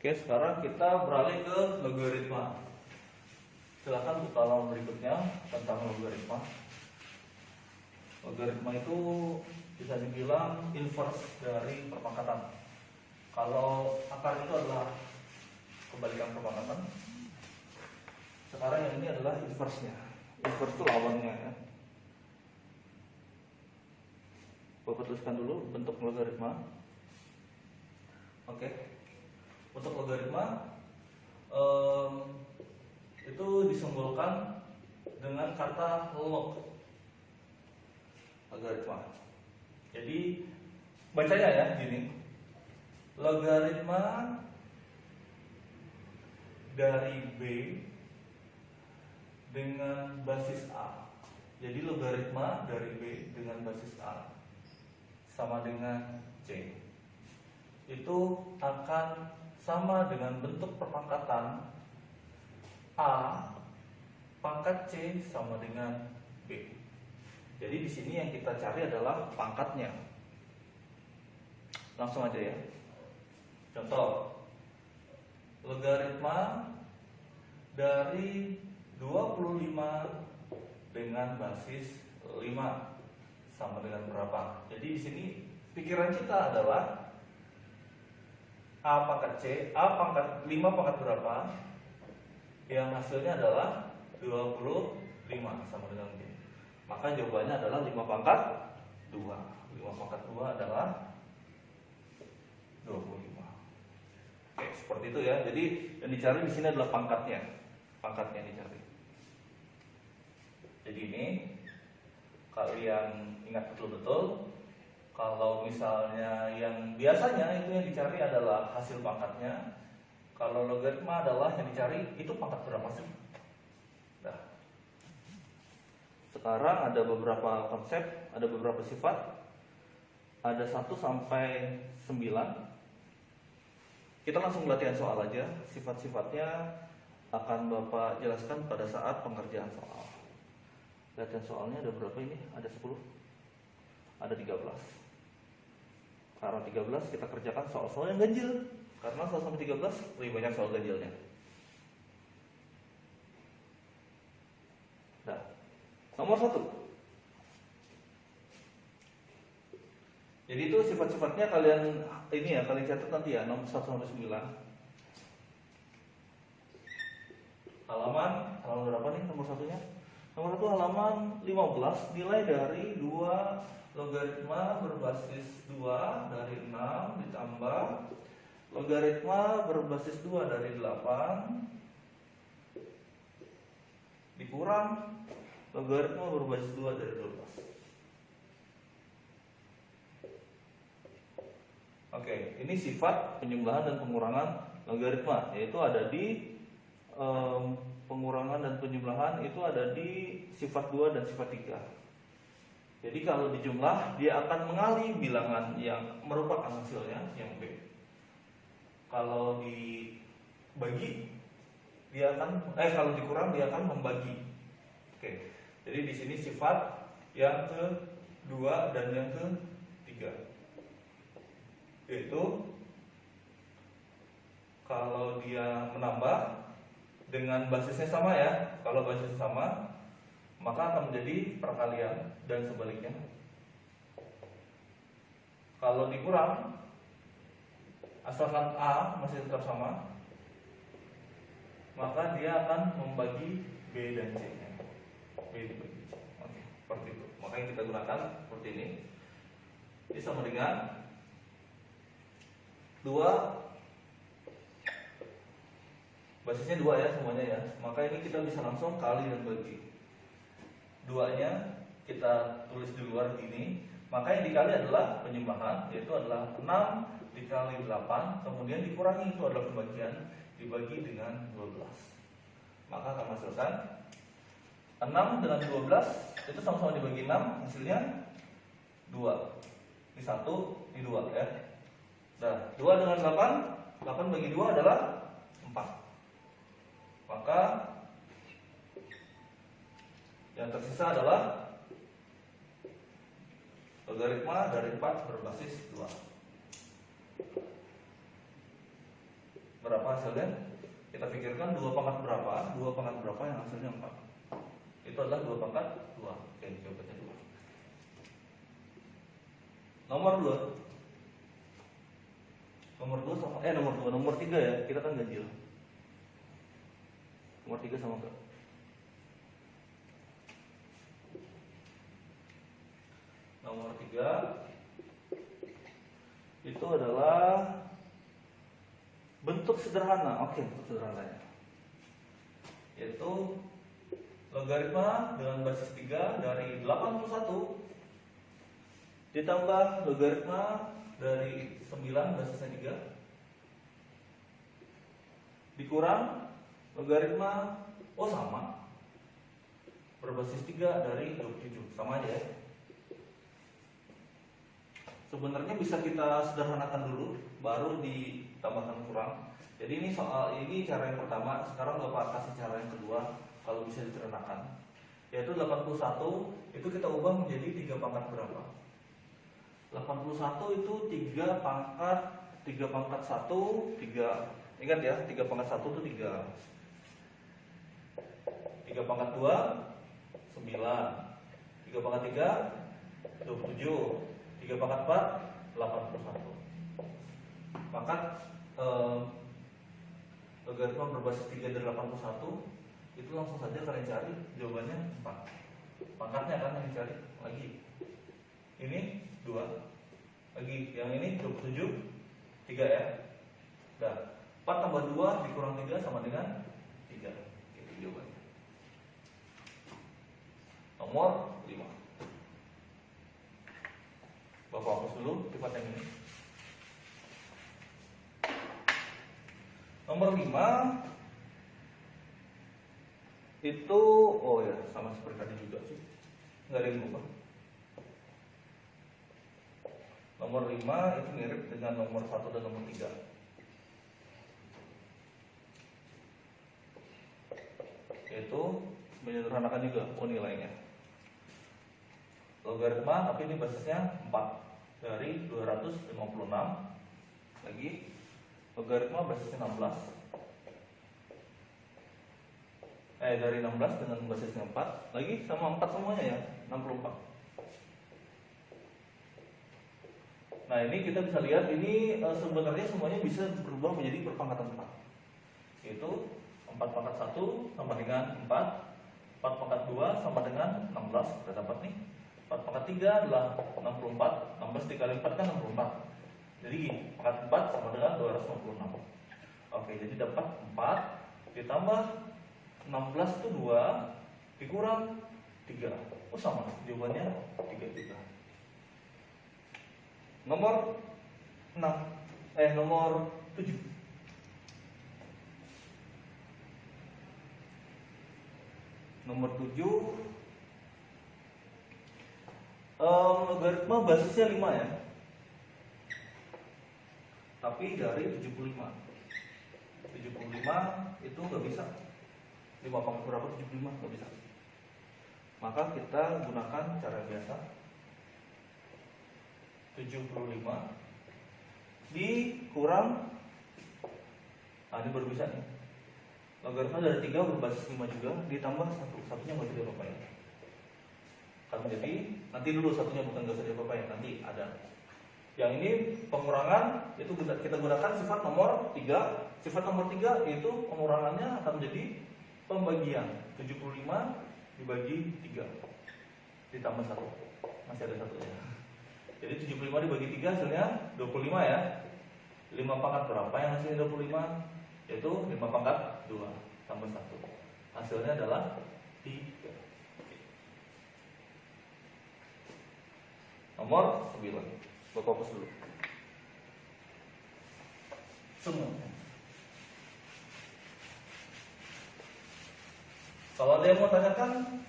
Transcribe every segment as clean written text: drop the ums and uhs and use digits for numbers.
Oke, sekarang kita beralih ke logaritma. Silakan buka halaman berikutnya tentang logaritma. Logaritma itu bisa dibilang inverse dari perpangkatan. Kalau akar itu adalah kebalikan perpangkatan, sekarang yang ini adalah inverse-nya. Inverse itu lawannya ya. Bapak tuliskan dulu bentuk logaritma. Oke. Untuk logaritma itu disimbolkan dengan kata log. Logaritma. Jadi bacanya ya gini. Logaritma dari B dengan basis A. Jadi logaritma dari B dengan basis A sama dengan C. Itu akan sama dengan bentuk perpangkatan A pangkat C sama dengan B. Jadi di sini yang kita cari adalah pangkatnya. Langsung aja ya. Contoh, logaritma dari 25 dengan basis 5 sama dengan berapa? Jadi di sini pikiran kita adalah A pangkat C, A pangkat 5 pangkat berapa? Yang hasilnya adalah 25 sama dengan B. Maka jawabannya adalah 5 pangkat 2. 5 pangkat 2 adalah 25. Oke, seperti itu ya. Jadi yang dicari di sini adalah pangkatnya. Pangkatnya yang dicari. Jadi ini kalian ingat betul-betul. Kalau misalnya yang biasanya itu yang dicari adalah hasil pangkatnya. Kalau logaritma adalah yang dicari itu pangkat berapa sih? Nah, sekarang ada beberapa konsep, ada beberapa sifat. Ada 1 sampai 9. Kita langsung latihan soal aja. Sifat-sifatnya akan Bapak jelaskan pada saat pengerjaan soal. Latihan soalnya ada berapa ini? Ada 10. Ada 13. Karena 13 kita kerjakan soal-soal yang ganjil. Karena 1 sampai 13 lebih banyak soal ganjilnya. Nah, nomor 1. Jadi itu sifat-sifatnya kalian ini ya, kalian catat nanti ya, nomor 1 sampai 9. Halaman berapa nih nomor satunya? Nomor 1 halaman 15, nilai dari 2 logaritma berbasis 2 dari 6 ditambah logaritma berbasis 2 dari 8 dikurang logaritma berbasis 2 dari 12. Oke, ini sifat penjumlahan dan pengurangan logaritma, yaitu ada di pengurangan dan penjumlahan itu ada di sifat 2 dan sifat 3. Jadi kalau dijumlah dia akan mengalih bilangan yang merupakan hasilnya yang B. Kalau dibagi dia akan kalau dikurang dia akan membagi. Oke. Jadi di sini sifat yang ke-2 dan yang ke-3. Yaitu kalau dia menambah dengan basisnya sama ya. Kalau basisnya sama, maka akan menjadi perkalian dan sebaliknya. Kalau dikurang, asalkan A masih tetap sama, maka dia akan membagi B dan C-nya. B dibagi C. Oke, seperti itu. Makanya kita gunakan seperti ini. Ini sama dengan 2, basisnya 2 ya semuanya ya. Maka ini kita bisa langsung kali dan bagi. 2-nya kita tulis di luar ini. Maka yang dikali adalah penjumlahan, yaitu adalah 6 dikali 8, kemudian dikurangi itu adalah pembagian, dibagi dengan 12. Maka akan menghasilkan 6 dengan 12 itu sama-sama dibagi 6, hasilnya 2. Ini 1, ini 2 ya. Nah, 2 dengan 8, 8 bagi 2 adalah 4. Maka yang tersisa adalah logaritma dari 4 berbasis 2. berapa hasilnya? Kita pikirkan 2 pangkat berapa? 2 pangkat berapa yang hasilnya 4? Itu adalah 2 pangkat 2. Oke, jawabannya 2. Nomor 2. Nomor 2 sama nomor 3 ya. Kita kan ganjil. Nomor 3 sama enggak? Nomor 3 itu adalah bentuk sederhana. Oke, bentuk sederhananya yaitu logaritma dengan basis 3 dari 81 ditambah logaritma dari 9 basisnya 3 dikurang logaritma sama berbasis 3 dari 27. Sama aja ya. Sebenarnya bisa kita sederhanakan dulu baru ditambahkan kurang. Jadi ini cara yang pertama. Sekarang Bapak kasih cara yang kedua kalau bisa disederhanakan, yaitu 81 itu kita ubah menjadi 3 pangkat berapa? 81 itu 3 pangkat 1, 3. Ingat ya, 3 pangkat 1 itu 3. 3 pangkat 2 9. 3 pangkat 3 27. 3 pangkat 4 81. Maka logaritma berbasis 3 dari 81 itu langsung saja kalian cari jawabannya 4. Pangkatnya kan yang dicari. Lagi ini 2. Lagi yang ini 27. 3 ya. Nah, 4 tambah 2 dikurang 3 sama dengan 3. Itu jawabannya. Nomor 5. Bapak hapus dulu sifat yang ini. Nomor 5 itu sama seperti tadi juga sih, nggak ada yang berubah. Nomor 5 itu mirip dengan nomor 1 dan nomor 3. Yaitu menyederhanakan juga nilainya. Logaritma tapi ini basisnya 4 dari 256. Lagi logaritma basisnya 16. Dari 16 dengan basisnya 4. Lagi sama 4 semuanya ya, 64. Nah, ini kita bisa lihat ini sebenarnya semuanya bisa berubah menjadi perpangkatan 4. Yaitu 4 pangkat 1 sama dengan 4. 4 pangkat 2 sama dengan 16. Kita dapat nih 4 pangkat 3 adalah 64. 16 dikali 4 kan 64. Jadi pangkat 4 sama dengan 256. Oke, jadi dapat 4 ditambah 16 itu 2 dikurang 3. Sama, jawabannya 3 juga. Nomor 6. Nomor 7. Nomor 7 logaritma basisnya 5 ya. Tapi dari 75. 75 itu nggak bisa. 5 pangkat berapa 75 nggak bisa. Maka kita gunakan cara biasa. 75 dikurang, ini baru bisa nih. Logaritma dari 3 berbasis 5 juga ditambah 1. Satunya nggak bisa apa ya. Kan jadi nanti dulu satunya bukan nggak usah apa ya, nanti ada. Yang ini pengurangan itu kita gunakan sifat nomor 3. Sifat nomor 3 itu pengurangannya akan menjadi pembagian. 75 dibagi 3 ditambah 1. Masih ada satunya. Jadi 75 dibagi 3 hasilnya 25 ya. 5 pangkat berapa yang hasilnya 25? Yaitu 5 pangkat 2 tambah 1. Hasilnya adalah 3. Nomor 9. Bapak fokus dulu. Semua. Kalau ada yang mau tanyakan,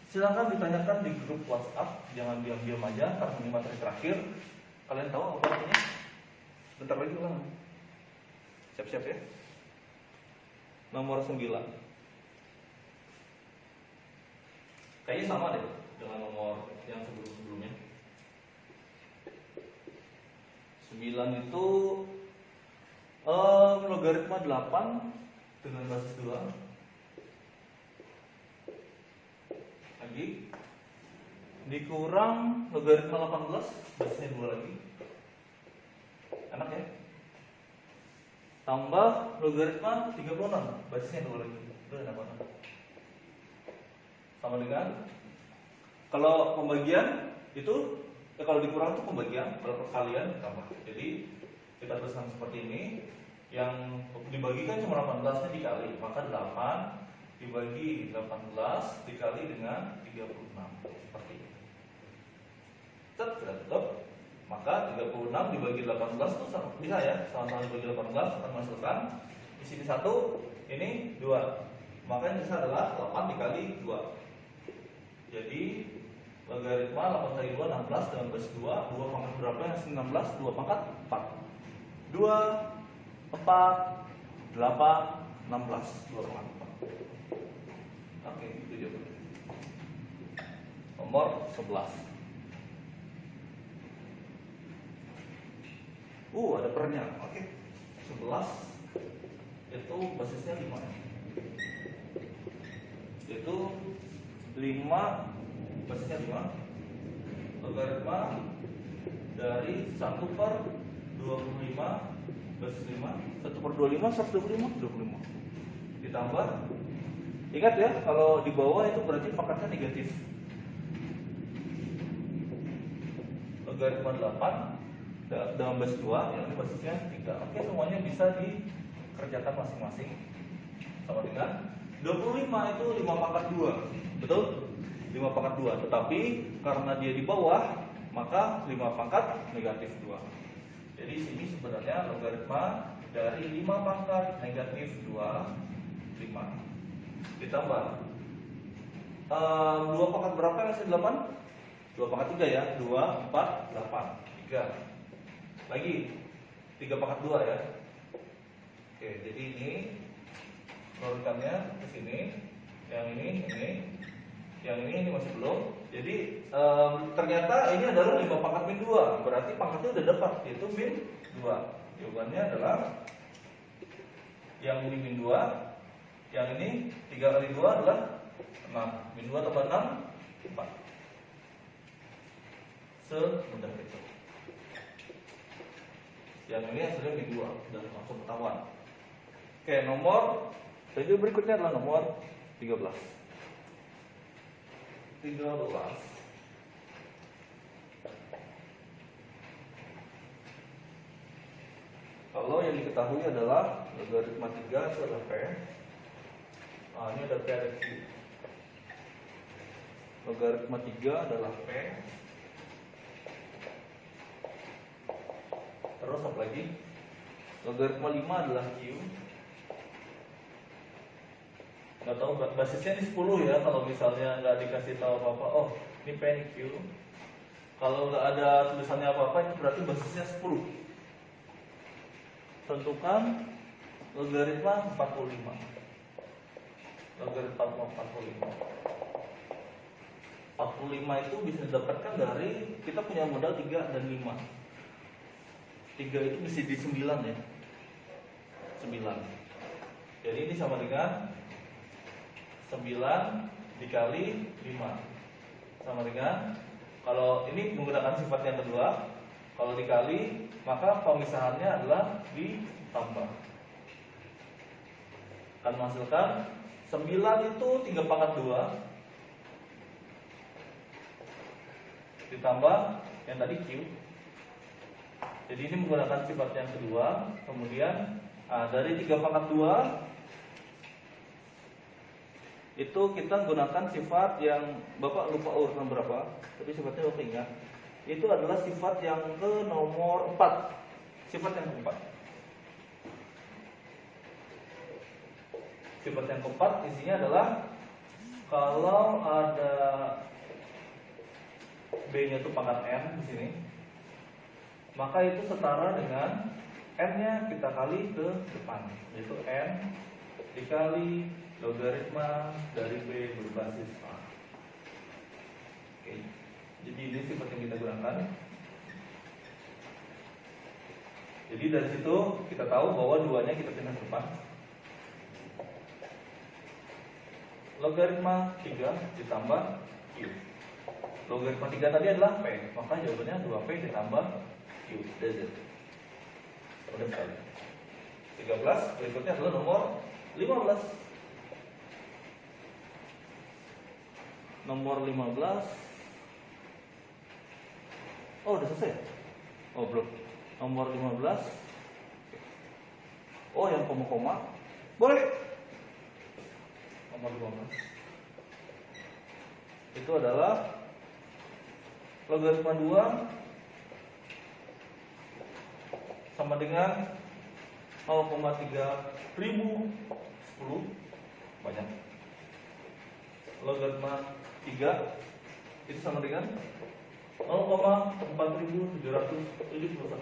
silahkan ditanyakan di grup WhatsApp. Jangan diam-diam aja karena ini materi terakhir. Kalian tahu apa artinya? Bentar lagi ulang. Siap-siap ya. Nomor 9. Kayaknya sama deh dengan nomor yang sebelum-sebelumnya. 9 itu logaritma 8 dengan basis 2 lagi dikurang logaritma 18 basisnya 2 lagi, enak ya, tambah logaritma 36 basisnya 2 lagi, itu enak banget. Sama dengan kalau pembagian itu kalau dikurang itu pembagian, kalau perkalian tambah. Jadi kita tuliskan seperti ini, yang dibagikan cuma 18 nya dikali, maka 8 dibagi 18 dikali dengan 36 seperti ini. Kita tutup, maka 36 dibagi 18 itu bisa ya, sama-sama dibagi 18 akan menghasilkan di sini 1, ini 2. Maka yang bisa adalah 8 dikali 2. Jadi logaritma 8 kali 2 16 dengan basis 2 pangkat berapa yang hasil 16? 2 pangkat 4 2 4 8 16 2 pangkat 4. Oke, itu jawabannya. Nomor 11. Ada pernya. Oke. 11 itu basisnya 5. Itu 5 basisnya 5. Logaritma dari 1 per 25 basis 5. 1 per 25 125 25. Ditambah, ingat ya, kalau di bawah itu berarti pangkatnya negatif. Logaritma 8 dalam basis 2, yang ini basisnya 3. Oke, semuanya bisa dikerjakan masing-masing. Sama dengan 25 itu 5 pangkat 2. Betul? 5 pangkat 2. Tetapi karena dia di bawah, maka 5 pangkat negatif 2. Jadi sini sebenarnya logaritma dari 5 pangkat negatif 2 5. Ditambah 2 pangkat berapa yang hasil 8? 2 pangkat 3 ya. 2, 4, 8 3. Lagi 3 pangkat 2 ya. Oke, jadi ini urutannya ke sini. Yang ini, yang ini masih belum. Jadi ternyata ini adalah 5 pangkat min 2. Berarti pangkatnya udah dapat, yaitu min 2. Jawabannya adalah yang ini min 2. Yang ini 3 kali 2 adalah 6. Min 2 tambah 6 4. Semudah itu. Yang ini hasilnya min 2, dan langsung ketahuan. Oke, nomor jadi berikutnya adalah nomor 13. Kalau yang diketahui adalah logaritma 3 itu adalah P. Ini ada P ada Q. Logaritma 3 adalah P. Terus apa lagi? Logaritma 5 adalah Q. Nggak tahu basisnya ini 10 ya. Kalau misalnya nggak dikasih tahu apa-apa, oh ini P ini Q. Kalau nggak ada tulisannya apa-apa, itu berarti basisnya 10. Tentukan logaritma 45. Logaritma 45. 45 itu bisa didapatkan dari kita punya modal 3 dan 5. 3 itu bisa di 9 ya. 9. Jadi ini sama dengan 9 dikali 5. Sama dengan, kalau ini menggunakan sifat yang kedua, kalau dikali maka pemisahannya adalah ditambah. Akan menghasilkan 9 itu 3 pangkat 2 ditambah yang tadi Q. Jadi ini menggunakan sifat yang kedua. Kemudian dari 3 pangkat 2 itu kita gunakan sifat yang Bapak lupa urutan berapa, tapi sifatnya Bapak ingat. Itu adalah sifat yang ke nomor 4. Sifat yang keempat. Sifat yang keempat isinya adalah kalau ada B-nya itu pangkat N di sini, maka itu setara dengan N-nya kita kali ke depan, yaitu N dikali logaritma dari B berbasis A. Oke. Jadi ini sifat yang kita gunakan. Jadi dari situ kita tahu bahwa 2-nya kita pindah ke depan. Logaritma 3 ditambah Q. Logaritma 3 tadi adalah P, maka jawabannya 2P ditambah Q. That's it. Mudah sekali. 13, berikutnya adalah nomor 15. Nomor 15. Oh, udah selesai? Oh, belum. Nomor 15. Oh, yang koma-koma. Boleh. Nomor 15. Itu adalah logaritma 2 sama dengan 0,3010. Banyak. Logaritma 3 itu sama dengan 0,4771.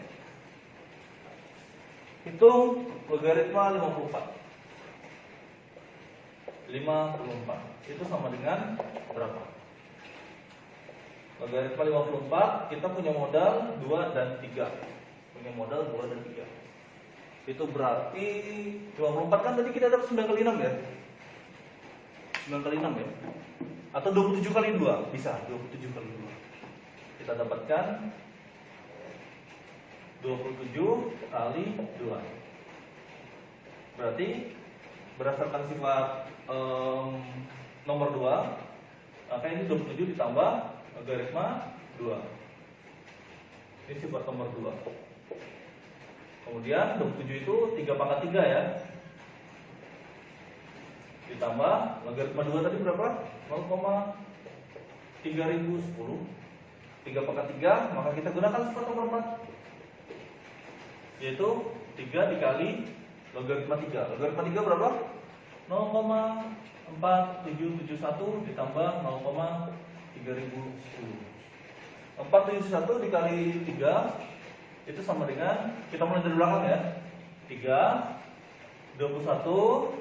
Hitung logaritma 54 itu sama dengan berapa? Logaritma 54 kita punya modal 2 dan 3. Punya modal 2 dan 3. Itu berarti 54 kan tadi kita dapat 9 kali 6 ya? 9 kali 6 ya? Atau 27 kali 2? Bisa, 27 kali 2. Kita dapatkan 27 kali 2. Berarti berdasarkan sifat nomor 2, maka ini 27 ditambah logaritma 2. Ini sifat nomor 2. Kemudian 27 itu 3 pangkat 3 ya. Ditambah logaritma 2 tadi berapa? 0,3010. 3 pangkat 3, maka kita gunakan sifat nomor 4. Yaitu 3 dikali logaritma 3. Logaritma 3 berapa? 0,4771 ditambah 0,3010. 471 dikali 3 itu sama dengan, kita mulai dari belakang ya, 3, 21,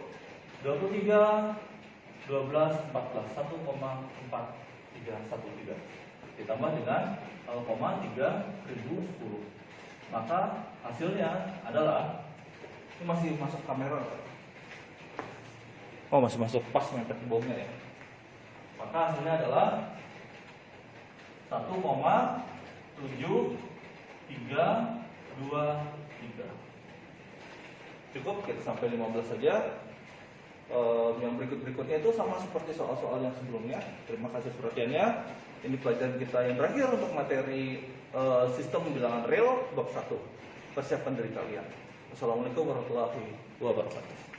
23, 12, 14, 1,4313 ditambah dengan 0,3010. Maka hasilnya adalah, ini masih masuk kamera. Oh, masih masuk pas mepet bomnya ya. Maka hasilnya adalah 1,7323. Cukup, kita sampai 15 saja. Yang berikutnya itu sama seperti soal-soal yang sebelumnya. Terima kasih perhatiannya. Ini pelajaran kita yang terakhir untuk materi sistem bilangan real bab 1. Persiapkan diri kalian. Wassalamualaikum warahmatullahi wabarakatuh.